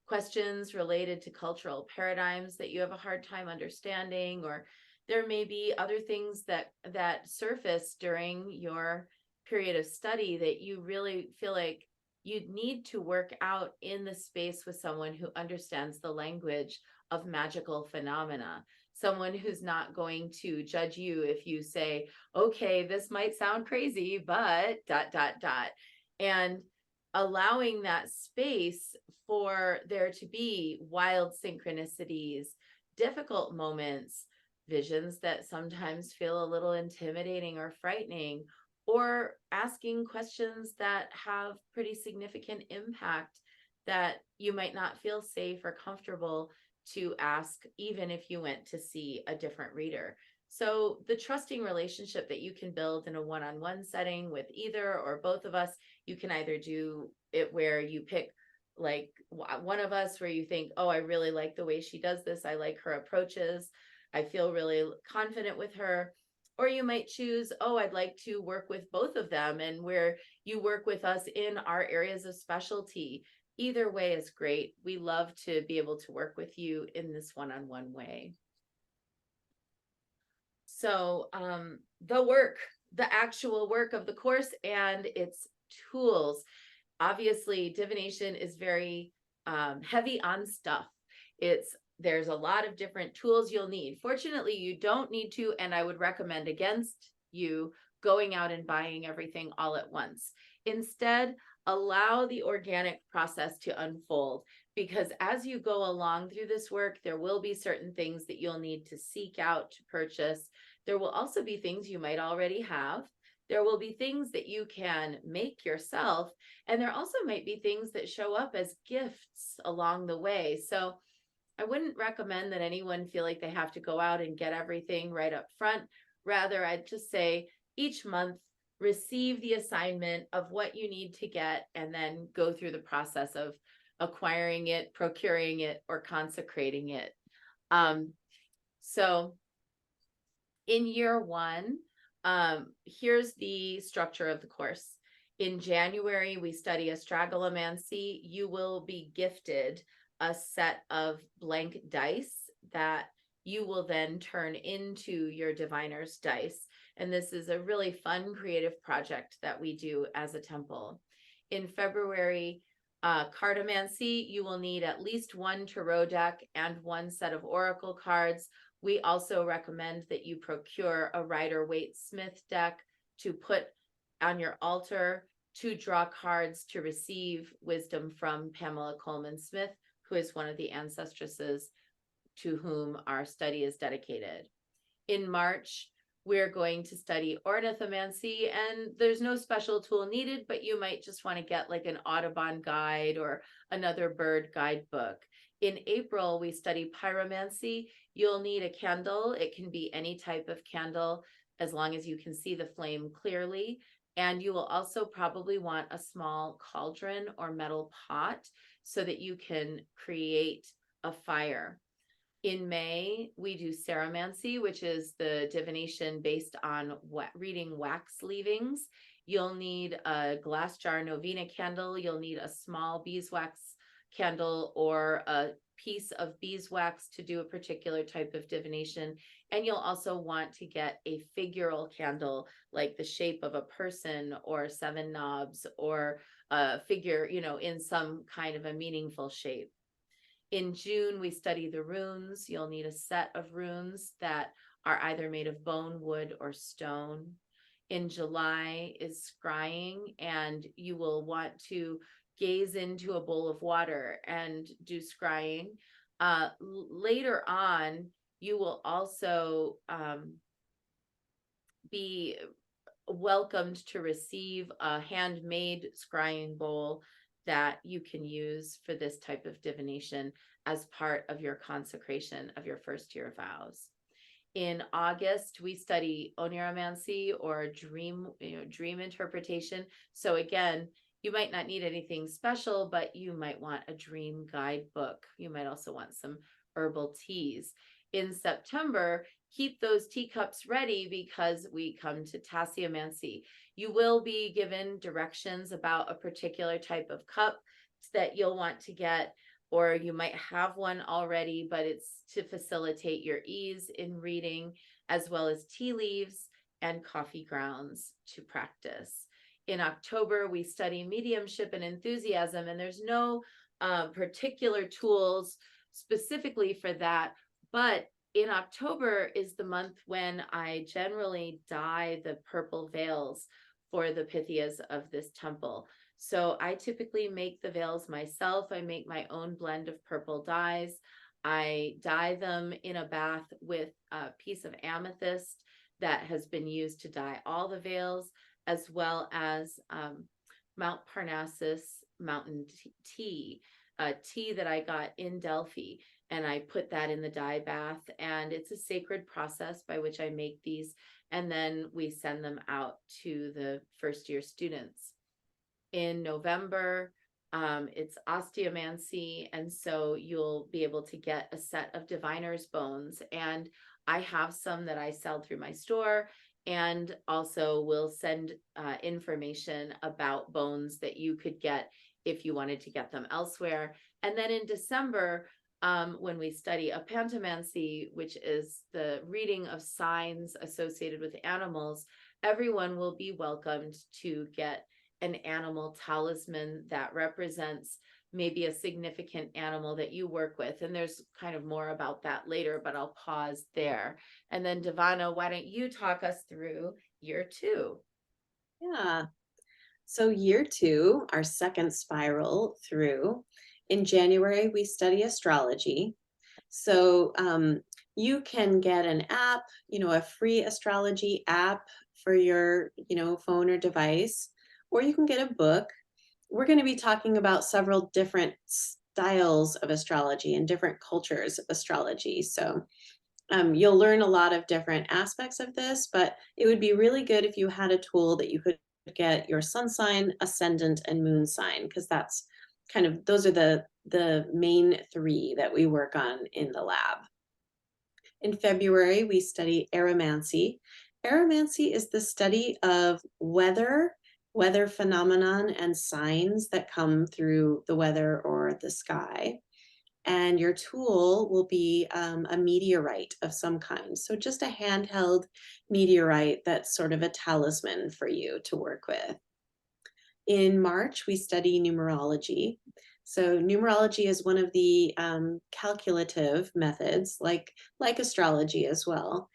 S1: questions related to cultural paradigms that you have a hard time understanding, or there may be other things that surface during your period of study that you really feel like you'd need to work out in the space with someone who understands the language of magical phenomena, someone who's not going to judge you if you say, okay, this might sound crazy, but dot dot dot. And allowing that space for there to be wild synchronicities, difficult moments, visions that sometimes feel a little intimidating or frightening, or asking questions that have pretty significant impact that you might not feel safe or comfortable to ask, even if you went to see a different reader. So, the trusting relationship that you can build in a one on one setting with either or both of us, you can either do it where you pick like one of us where you think, oh, I really like the way she does this. I like her approaches. I feel really confident with her. Or you might choose, oh, I'd like to work with both of them, and where you work with us in our areas of specialty. Either way is great. We love to be able to work with you in this one on one way. So, the work, the actual work of the course and its tools. Obviously, divination is very heavy on stuff. There's a lot of different tools you'll need. Fortunately, you don't need to, and I would recommend against you going out and buying everything all at once. Instead, allow the organic process to unfold, because as you go along through this work, there will be certain things that you'll need to seek out to purchase. There will also be things you might already have. There will be things that you can make yourself, and there also might be things that show up as gifts along the way. So I wouldn't recommend that anyone feel like they have to go out and get everything right up front. Rather, I'd just say each month, receive the assignment of what you need to get, and then go through the process of acquiring it, procuring it, or consecrating it. So in year one, here's the structure of the course. In January, we study astragalomancy. You will be gifted a set of blank dice that you will then turn into your diviner's dice. And this is a really fun, creative project that we do as a temple. In February, cartomancy, you will need at least one tarot deck and one set of oracle cards. We also recommend that you procure a Rider-Waite-Smith deck to put on your altar to draw cards to receive wisdom from Pamela Coleman Smith, who is one of the ancestresses to whom our study is dedicated. In March, we're going to study ornithomancy, and there's no special tool needed, but you might just want to get like an Audubon guide or another bird guidebook. In April, we study pyromancy. You'll need a candle. It can be any type of candle as long as you can see the flame clearly. And you will also probably want a small cauldron or metal pot so that you can create a fire. In May, we do ceromancy, which is the divination based on reading wax leavings. You'll need a glass jar novena candle. You'll need a small beeswax candle or a piece of beeswax to do a particular type of divination. And you'll also want to get a figural candle, like the shape of a person or 7 knobs or a figure, in some kind of a meaningful shape. In June, we study the runes. You'll need a set of runes that are either made of bone, wood, or stone. In July is scrying, and you will want to gaze into a bowl of water and do scrying. Later on, you will also be welcomed to receive a handmade scrying bowl that you can use for this type of divination as part of your consecration of your first year vows. In August, we study oniromancy or dream interpretation. So again, you might not need anything special, but you might want a dream guidebook. You might also want some herbal teas. In September, keep those teacups ready because we come to tasseomancy. You will be given directions about a particular type of cup that you'll want to get, or you might have one already, but it's to facilitate your ease in reading, as well as tea leaves and coffee grounds to practice. In October, we study mediumship and enthusiasm, and there's no particular tools specifically for that, but in October is the month when I generally dye the purple veils for the Pythias of this temple. So I typically make the veils myself. I make my own blend of purple dyes. I dye them in a bath with a piece of amethyst that has been used to dye all the veils, as well as Mount Parnassus mountain tea, a tea that I got in Delphi. And I put that in the dye bath, and it's a sacred process by which I make these, and then we send them out to the first year students. In November, it's osteomancy, and so you'll be able to get a set of diviner's bones, and I have some that I sell through my store, and also will send information about bones that you could get if you wanted to get them elsewhere. And then in December, when we study apantomancy, which is the reading of signs associated with animals, everyone will be welcomed to get an animal talisman that represents maybe a significant animal that you work with. And there's kind of more about that later, but I'll pause there. And then Devana, why don't you talk us through year 2?
S2: Yeah. So year 2, our second spiral through, in January, we study astrology. So you can get an app, a free astrology app for your, phone or device, or you can get a book. We're going to be talking about several different styles of astrology and different cultures of astrology. So you'll learn a lot of different aspects of this, but it would be really good if you had a tool that you could get your sun sign, ascendant, and moon sign, because that's those are the main 3 that we work on in the lab. In February, we study aeromancy. Aeromancy is the study of weather phenomenon and signs that come through the weather or the sky. And your tool will be a meteorite of some kind. So just a handheld meteorite that's sort of a talisman for you to work with. In March, we study numerology. So numerology is one of the calculative methods, like astrology as well.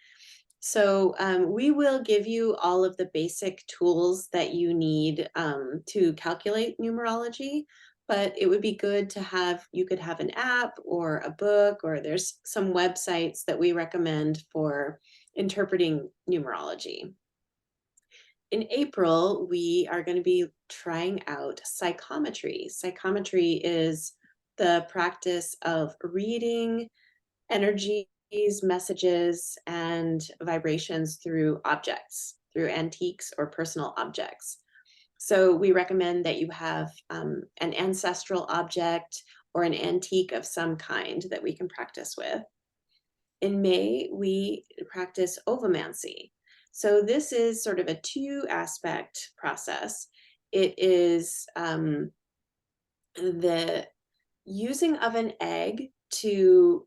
S2: So we will give you all of the basic tools that you need to calculate numerology, but it would be good to have, you could have an app or a book, or there's some websites that we recommend for interpreting numerology. In April, we are going to be trying out psychometry. Psychometry is the practice of reading energies, messages, and vibrations through objects, through antiques or personal objects. So we recommend that you have an ancestral object or an antique of some kind that we can practice with. In May, we practice ovomancy. So this is sort of a two-aspect process. It is the using of an egg to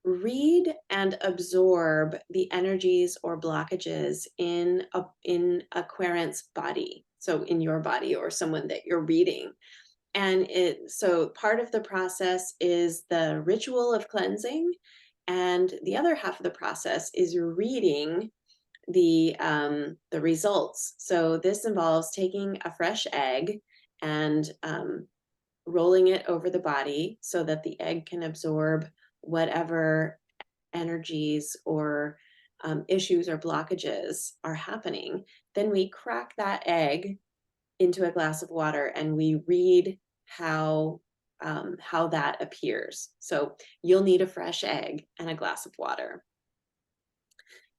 S2: read and absorb the energies or blockages in a querent's body, so in your body or someone that you're reading. And so part of the process is the ritual of cleansing, and the other half of the process is reading the results. So this involves taking a fresh egg and rolling it over the body so that the egg can absorb whatever energies or issues or blockages are happening. Then we crack that egg into a glass of water and we read how that appears. So you'll need a fresh egg and a glass of water.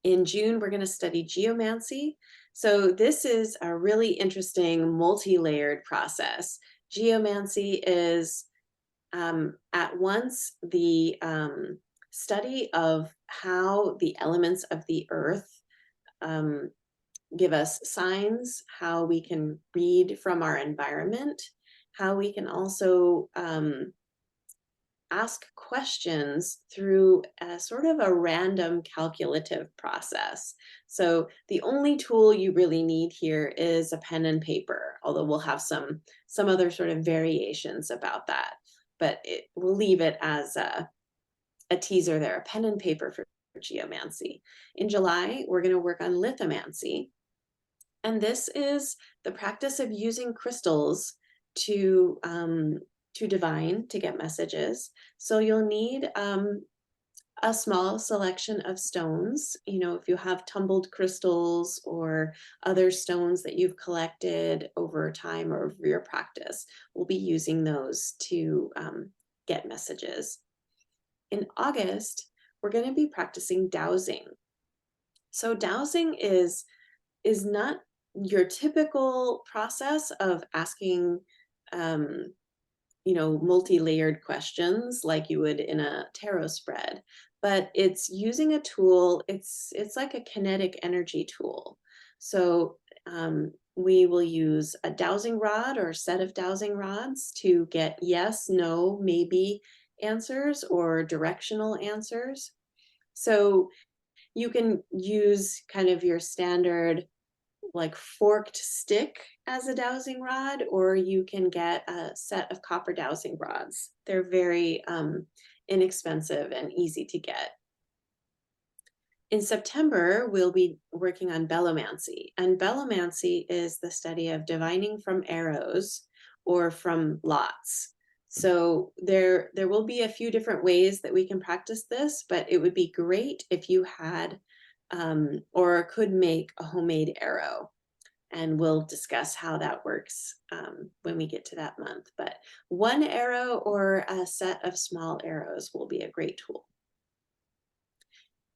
S2: In June, we're going to study geomancy. So this is a really interesting multi-layered process. Geomancy is at once the study of how the elements of the earth give us signs, how we can read from our environment, how we can also ask questions through a sort of a random calculative process. So the only tool you really need here is a pen and paper, although we'll have some other sort of variations about that. But we'll leave it as a teaser there, a pen and paper for geomancy. In July, we're going to work on lithomancy. And this is the practice of using crystals to divine, to get messages. So you'll need a small selection of stones. You know, if you have tumbled crystals or other stones that you've collected over time or over your practice, we'll be using those to get messages. In August, we're going to be practicing dowsing. So dowsing is not your typical process of asking multi-layered questions like you would in a tarot spread, but it's using a tool. It's like a kinetic energy tool. So we will use a dowsing rod or a set of dowsing rods to get yes, no, maybe answers or directional answers. So you can use kind of your standard like forked stick as a dowsing rod, or you can get a set of copper dowsing rods. They're very inexpensive and easy to get. In September, we'll be working on bellomancy, and bellomancy is the study of divining from arrows or from lots. So there will be a few different ways that we can practice this, but it would be great if you had or could make a homemade arrow. And we'll discuss how that works when we get to that month. But one arrow or a set of small arrows will be a great tool.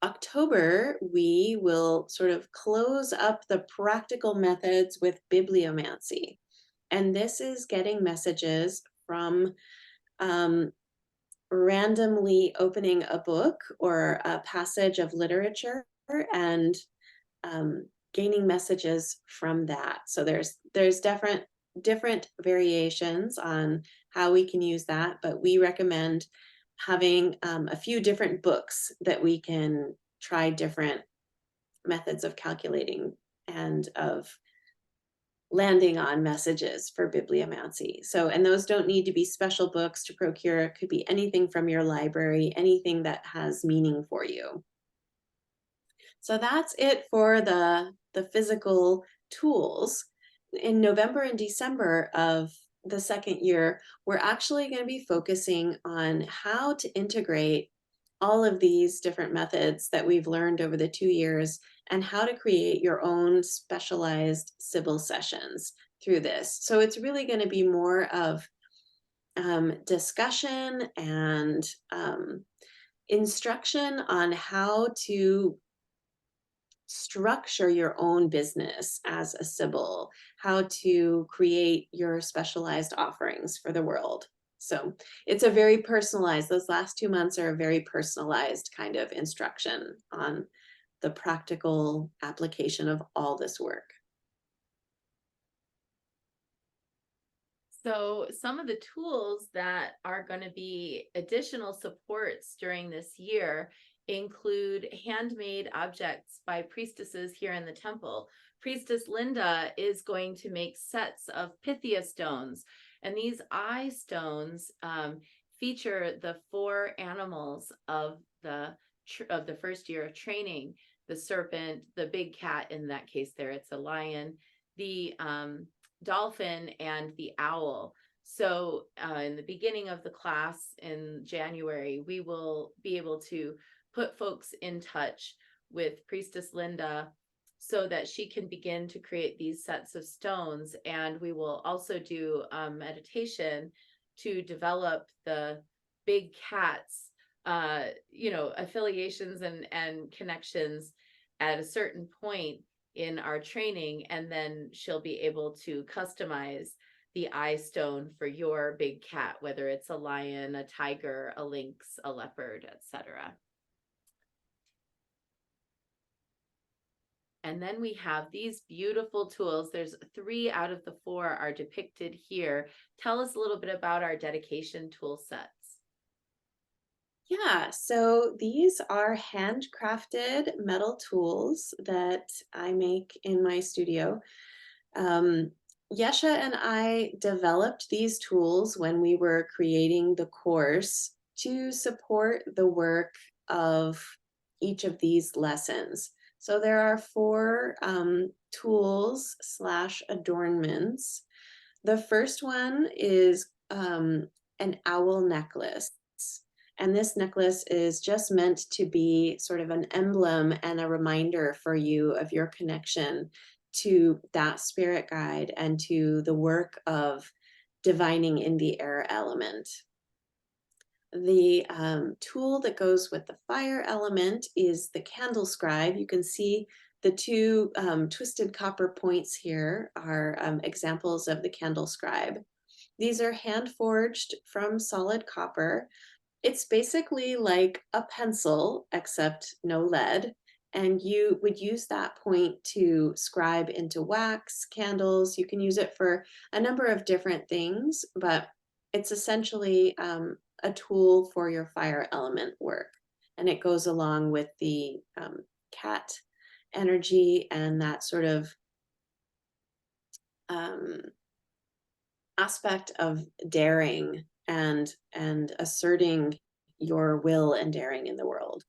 S2: October, we will sort of close up the practical methods with bibliomancy. And this is getting messages from randomly opening a book or a passage of literature and gaining messages from that. So there's different variations on how we can use that, but we recommend having a few different books that we can try different methods of calculating and of landing on messages for bibliomancy. So, and those don't need to be special books to procure. It could be anything from your library, anything that has meaning for you. So that's it for the physical tools. In November and December of the second year, we're actually going to be focusing on how to integrate all of these different methods that we've learned over the 2 years and how to create your own specialized Sibyl sessions through this. So it's really going to be more of discussion and instruction on how to structure your own business as a Sibyl, how to create your specialized offerings for the world. So it's a very personalized, those last 2 months are a very personalized kind of instruction on the practical application of all this work.
S1: So some of the tools that are going to be additional supports during this year include handmade objects by priestesses here in the temple. Priestess Linda is going to make sets of Pythia stones, and these eye stones feature the 4 animals of the first year of training: the serpent, the big cat, in that case there it's a lion, the dolphin, and the owl. So in the beginning of the class in January, we will be able to put folks in touch with Priestess Linda so that she can begin to create these sets of stones. And we will also do meditation to develop the big cat's affiliations and connections at a certain point in our training, and then she'll be able to customize the eye stone for your big cat, whether it's a lion, a tiger, a lynx, a leopard, etc. And then we have these beautiful tools. There's 3 out of the 4 are depicted here. Tell us a little bit about our dedication tool sets.
S2: Yeah, so these are handcrafted metal tools that I make in my studio. Um, Yesha and I developed these tools when we were creating the course to support the work of each of these lessons. So there are 4 tools slash adornments. The first one is an owl necklace. And this necklace is just meant to be sort of an emblem and a reminder for you of your connection to that spirit guide and to the work of divining in the air element. The tool that goes with the fire element is the candle scribe. You can see the 2 twisted copper points here are examples of the candle scribe. These are hand forged from solid copper. It's basically like a pencil, except no lead. And you would use that point to scribe into wax, candles. You can use it for a number of different things, but it's essentially a tool for your fire element work. And it goes along with the cat energy and that sort of um, aspect of daring and asserting your will and daring in the world.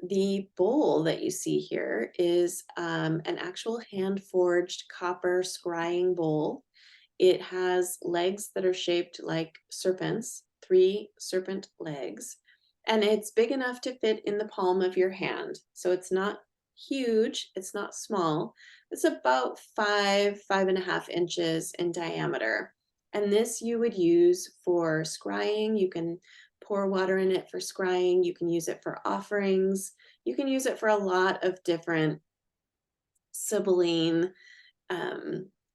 S2: The bowl that you see here is an actual hand forged copper scrying bowl. It has legs that are shaped like serpents, 3 serpent legs, and it's big enough to fit in the palm of your hand. So it's not huge, it's not small. It's about 5.5 inches in diameter. And this you would use for scrying. You can pour water in it for scrying. You can use it for offerings. You can use it for a lot of different Sibylline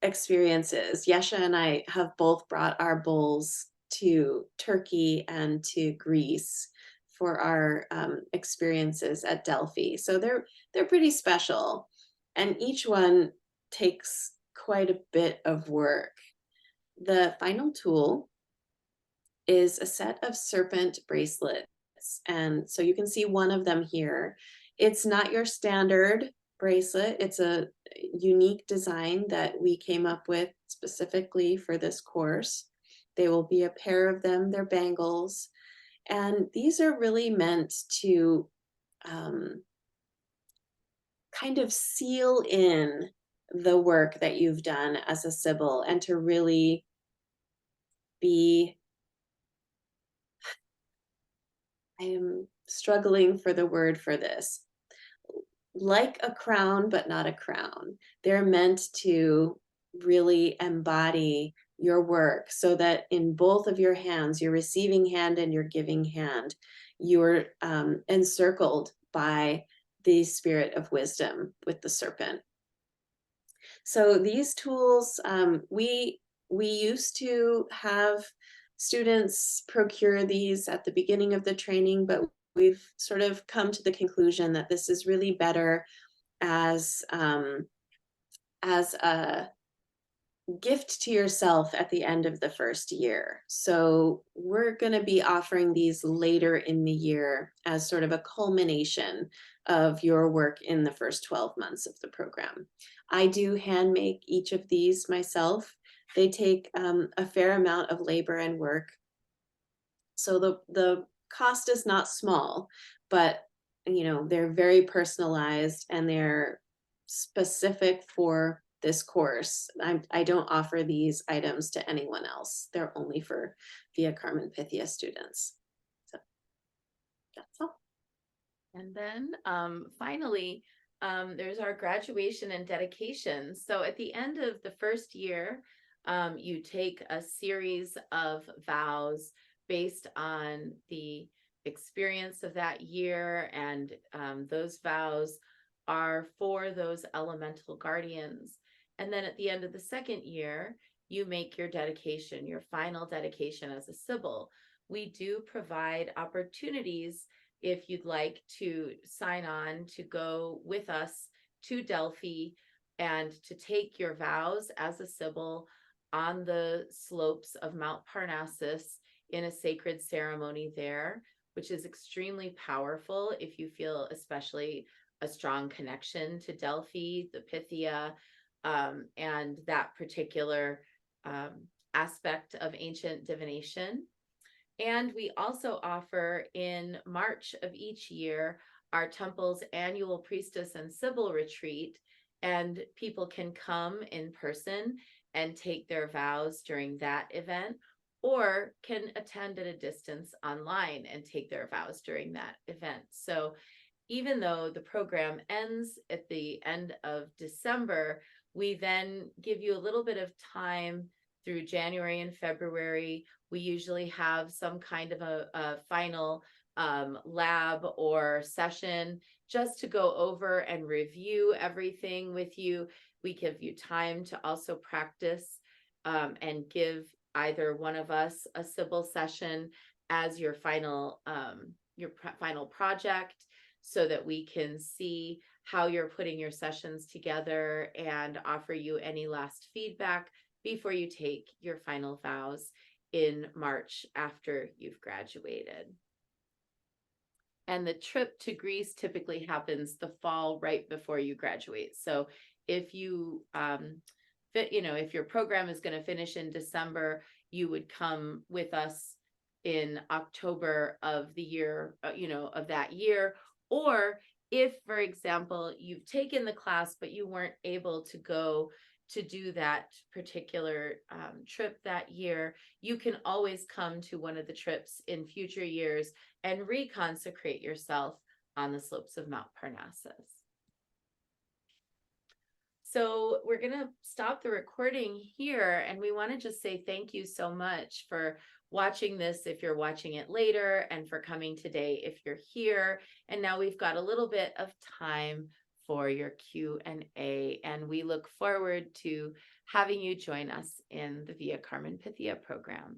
S2: experiences. Yesha and I have both brought our bowls to Turkey and to Greece for our experiences at Delphi. So they're pretty special, and each one takes quite a bit of work. The final tool is a set of serpent bracelets, and so you can see one of them here. It's not your standard bracelet. It's a unique design that we came up with specifically for this course. They will be a pair of them. They're bangles. And these are really meant to kind of seal in the work that you've done as a Sibyl and to really be, I am struggling for the word for this, like a crown, but not a crown. They're meant to really embody your work so that in both of your hands, your receiving hand and your giving hand, you're encircled by the spirit of wisdom with the serpent. So these tools, we used to have students procure these at the beginning of the training, but we've sort of come to the conclusion that this is really better as as a gift to yourself at the end of the first year. So we're going to be offering these later in the year as sort of a culmination of your work in the first 12 months of the program. I do hand make each of these myself. They take a fair amount of labor and work. So the cost is not small, but they're very personalized and they're specific for this course. I don't offer these items to anyone else. They're only for Via Carmen Pythia students. So that's all.
S1: And then finally, there's our graduation and dedication. So at the end of the first year, you take a series of vows based on the experience of that year, and those vows are for those elemental guardians. And then at the end of the second year, you make your dedication, your final dedication as a Sibyl. We do provide opportunities if you'd like to sign on to go with us to Delphi and to take your vows as a Sibyl on the slopes of Mount Parnassus in a sacred ceremony there, which is extremely powerful if you feel especially a strong connection to Delphi, the Pythia, and that particular aspect of ancient divination. And we also offer in March of each year our temple's annual priestess and Sibyl retreat, and people can come in person and take their vows during that event, or can attend at a distance online and take their vows during that event. So even though the program ends at the end of December, we then give you a little bit of time through January and February. We usually have some kind of a final lab or session just to go over and review everything with you. We give you time to also practice and give either one of us a Sibyl session as your final project, so that we can see how you're putting your sessions together and offer you any last feedback before you take your final vows in March after you've graduated. And the trip to Greece typically happens the fall right before you graduate. So if you if your program is going to finish in December, you would come with us in October of the year, of that year. Or if, for example, you've taken the class, but you weren't able to go to do that particular trip that year, you can always come to one of the trips in future years and reconsecrate yourself on the slopes of Mount Parnassus. So we're going to stop the recording here, and we want to just say thank you so much for watching this if you're watching it later, and for coming today if you're here. And now we've got a little bit of time for your Q&A, and we look forward to having you join us in the Via Carmen Pythia program.